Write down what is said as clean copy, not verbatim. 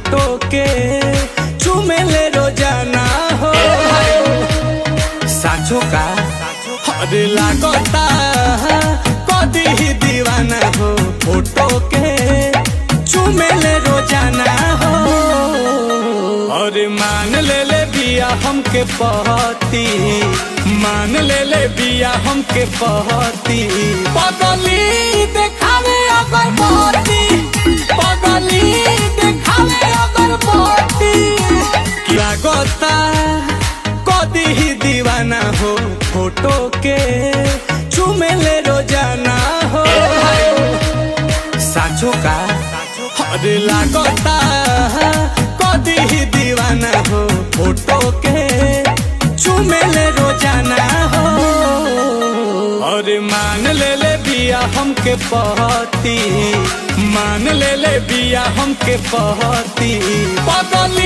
Photo के चुमेले रोजाना हो। साचो का अरे लागता कदी ही दीवाना हो, फोटो के चुमेले रोजाना हो। अरे मान ले बिया हमके पहती, मान ले बिया हमके पहती। पगली देखावे अगर पहती, पगली देखावे अगर पहती। लागता कदी ही दीवाना हो, फोटो के चुमेले रोजाना हो। साचो का अरे लागता कदी ही दीवाना हो, फोटो के चुमेले रोजाना हो। अरे मान ले बिया हमके पहती, मान ले बिया हमके पहती। पगल